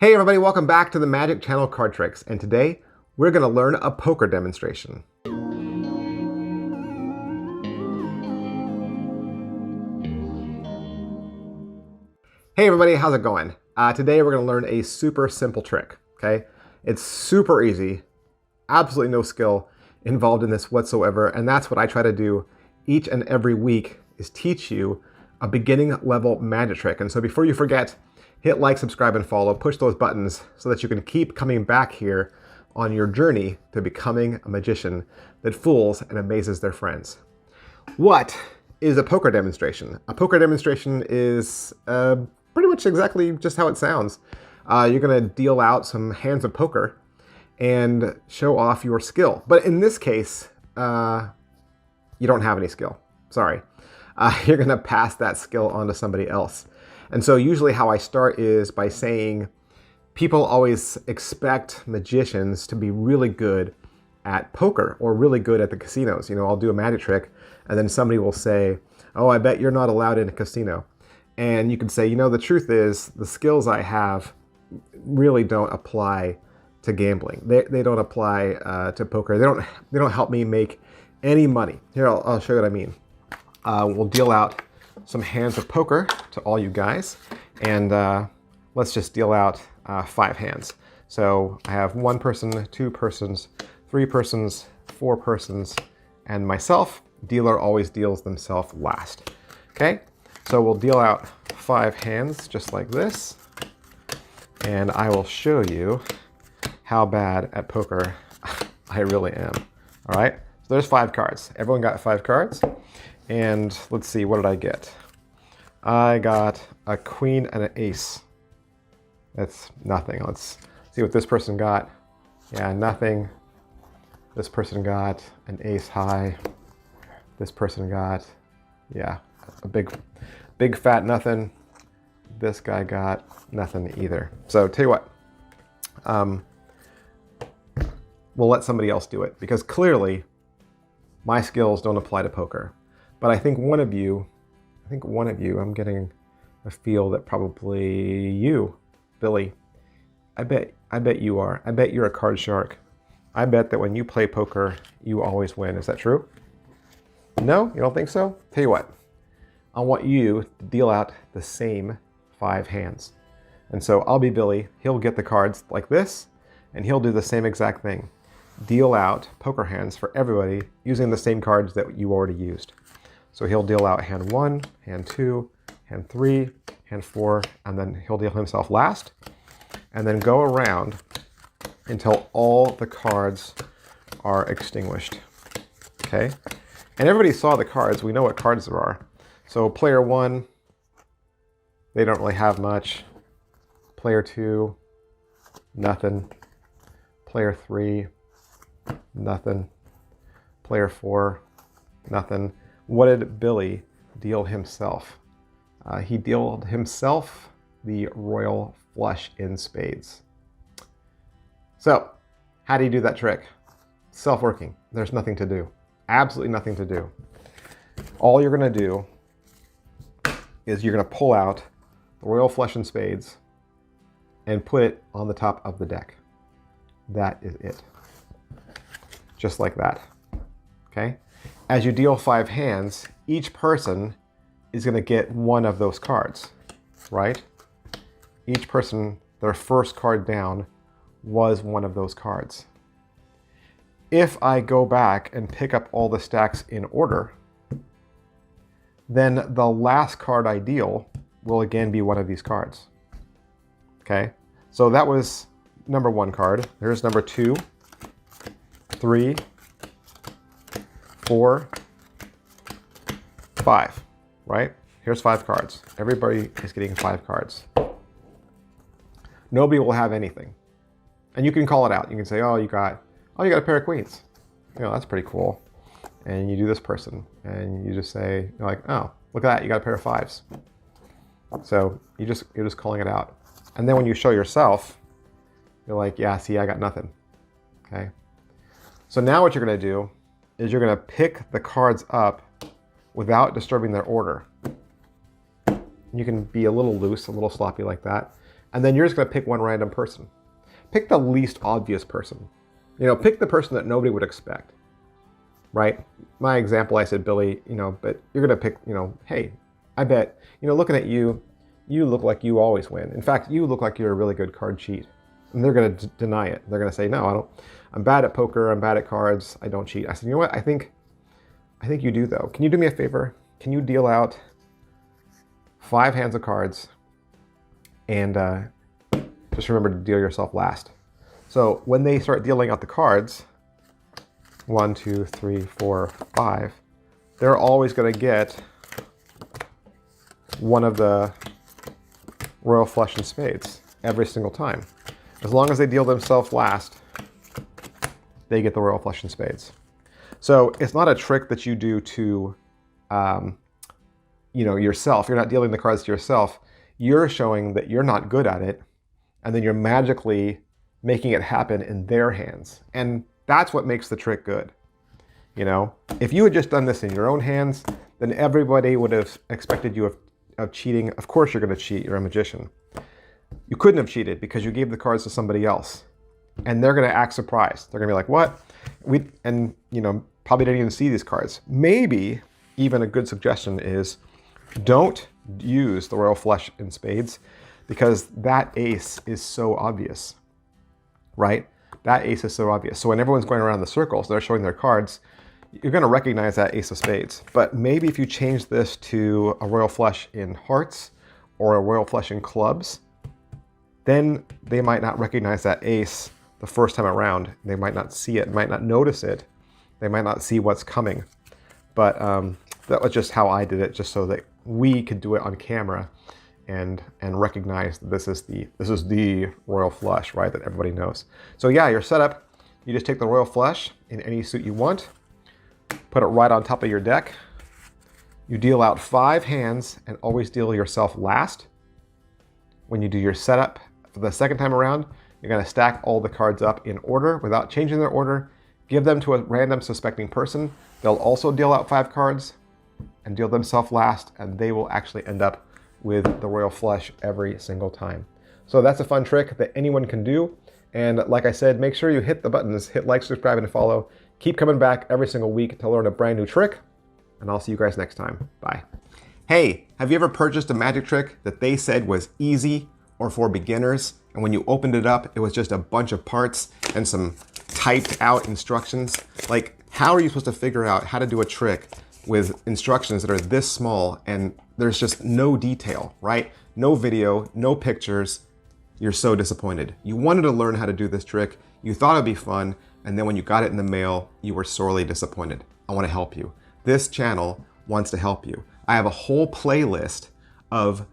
Hey everybody, welcome back to the Magic Channel Card Tricks, and today we're going to learn a poker demonstration. Hey everybody, how's it going? Today we're going to learn a super simple trick, okay? It's super easy, absolutely no skill involved in this whatsoever, and that's what I try to do each and every week, is teach you a beginning level magic trick. And so before you forget, hit like, subscribe, and follow. Push those buttons so that you can keep coming back here on your journey to becoming a magician that fools and amazes their friends. What is a poker demonstration? A poker demonstration is pretty much exactly just how it sounds. You're going to deal out some hands of poker and show off your skill. But in this case, you don't have any skill. Sorry. You're going to pass that skill on to somebody else. And so usually how I start is by saying people always expect magicians to be really good at poker or really good at the casinos. You know, I'll do a magic trick and then somebody will say, oh, I bet you're not allowed in a casino. And you can say, you know, the truth is the skills I have really don't apply to gambling. They don't apply to poker. They don't help me make any money. Here, I'll show you what I mean. We'll deal out some hands of poker to all you guys, and let's just deal out 5 hands. So I have 1 person, 2 persons, 3 persons, 4 persons, and myself. Dealer always deals themselves last. Okay, so we'll deal out 5 hands just like this, and I will show you how bad at poker I really am. All right, so there's 5 cards. Everyone got 5 cards. And let's see, what did I get? I got a queen and an ace. That's nothing. Let's see what this person got. Yeah, nothing. This person got an ace high. This person got, yeah, a big fat nothing. This guy got nothing either. So tell you what, we'll let somebody else do it because clearly my skills don't apply to poker. But I think one of you, I'm getting a feel that probably you, Billy, I bet you are. I bet you're a card shark. I bet that when you play poker, you always win. Is that true? No? You don't think so? Tell you what, I want you to deal out the same 5 hands. And so I'll be Billy. He'll get the cards like this, and he'll do the same exact thing. Deal out poker hands for everybody using the same cards that you already used. So he'll deal out hand 1, hand 2, hand 3, hand 4, and then he'll deal himself last, and then go around until all the cards are extinguished. Okay? And everybody saw the cards. We know what cards there are. So player 1, they don't really have much. Player 2, nothing. Player 3, nothing. Player 4, nothing. What did Billy deal himself? He dealt himself the royal flush in spades. So, how do you do that trick? Self-working. There's nothing to do. Absolutely nothing to do. All you're going to do is you're going to pull out the royal flush in spades and put it on the top of the deck. That is it. Just like that. Okay? As you deal 5 hands, each person is going to get 1 of those cards, right? Each person, their first card down was 1 of those cards. If I go back and pick up all the stacks in order, then the last card I deal will again be 1 of these cards. Okay? So that was number 1 card. There's number 2, 3, 4, 5, right? Here's 5 cards. Everybody is getting 5 cards. Nobody will have anything. And you can call it out. You can say, oh, you got a pair of queens. You know, that's pretty cool. And you do this person. And you just say, you're like, oh, look at that, you got a pair of 5s. So you're just calling it out. And then when you show yourself, you're like, yeah, see, I got nothing. Okay? So now what you're gonna do is you're going to pick the cards up without disturbing their order. You can be a little loose, a little sloppy like that. And then you're just going to pick one random person. Pick the least obvious person. Pick the person that nobody would expect, right? My example, I said Billy, but you're going to pick, hey, I bet, looking at you, you look like you always win. In fact, you look like you're a really good card cheat. And they're going to deny it. They're going to say, no, I'm bad at poker. I'm bad at cards. I don't cheat. I said, you know what? I think you do though. Can you do me a favor? Can you deal out 5 hands of cards and just remember to deal yourself last. So when they start dealing out the cards, 1, 2, 3, 4, 5, they're always going to get one of the royal flush and spades every single time. As long as they deal themselves last, they get the royal flush and spades. So it's not a trick that you do to, yourself. You're not dealing the cards to yourself. You're showing that you're not good at it, and then you're magically making it happen in their hands. And that's what makes the trick good. If you had just done this in your own hands, then everybody would have expected you of cheating. Of course you're going to cheat. You're a magician. You couldn't have cheated because you gave the cards to somebody else. And they're going to act surprised. They're going to be like, what? Probably didn't even see these cards. Maybe even a good suggestion is don't use the royal flush and spades because that ace is so obvious, right? That ace is so obvious. So when everyone's going around the circles, they're showing their cards, you're going to recognize that ace of spades. But maybe if you change this to a royal flush in hearts or a royal flush in clubs, then they might not recognize that ace the first time around. They might not see it, might not notice it. They might not see what's coming. But that was just how I did it, just so that we could do it on camera and recognize that this is the royal flush, right? That everybody knows. So yeah, your setup, you just take the royal flush in any suit you want, put it right on top of your deck. You deal out 5 hands and always deal yourself last. When you do your setup for the second time around, you're going to stack all the cards up in order without changing their order. Give them to a random suspecting person. They'll also deal out 5 cards and deal themselves last, and they will actually end up with the royal flush every single time. So that's a fun trick that anyone can do. And like I said, make sure you hit the buttons, hit like, subscribe, and follow. Keep coming back every single week to learn a brand new trick, and I'll see you guys next time. Bye. Hey, have you ever purchased a magic trick that they said was easy or for beginners, and when you opened it up, it was just a bunch of parts and some typed out instructions? Like, how are you supposed to figure out how to do a trick with instructions that are this small and there's just no detail, right? No video, no pictures. You're so disappointed. You wanted to learn how to do this trick. You thought it'd be fun. And then when you got it in the mail, you were sorely disappointed. I want to help you. This channel wants to help you. I have a whole playlist of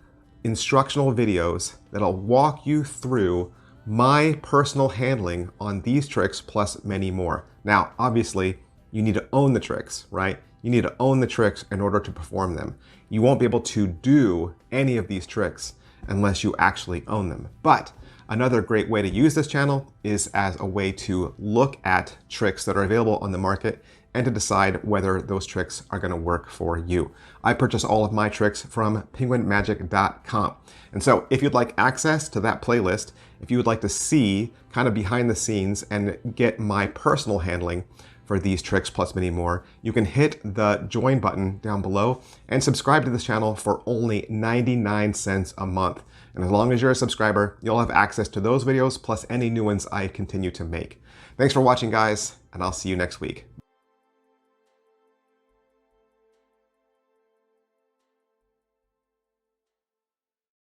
instructional videos that'll walk you through my personal handling on these tricks plus many more. Now, obviously, you need to own the tricks, right? You need to own the tricks in order to perform them. You won't be able to do any of these tricks unless you actually own them. But another great way to use this channel is as a way to look at tricks that are available on the market and to decide whether those tricks are going to work for you. I purchase all of my tricks from penguinmagic.com. And so if you'd like access to that playlist, if you would like to see kind of behind the scenes and get my personal handling for these tricks plus many more, you can hit the join button down below and subscribe to this channel for only 99 cents a month. And as long as you're a subscriber, you'll have access to those videos plus any new ones I continue to make. Thanks for watching, guys, and I'll see you next week.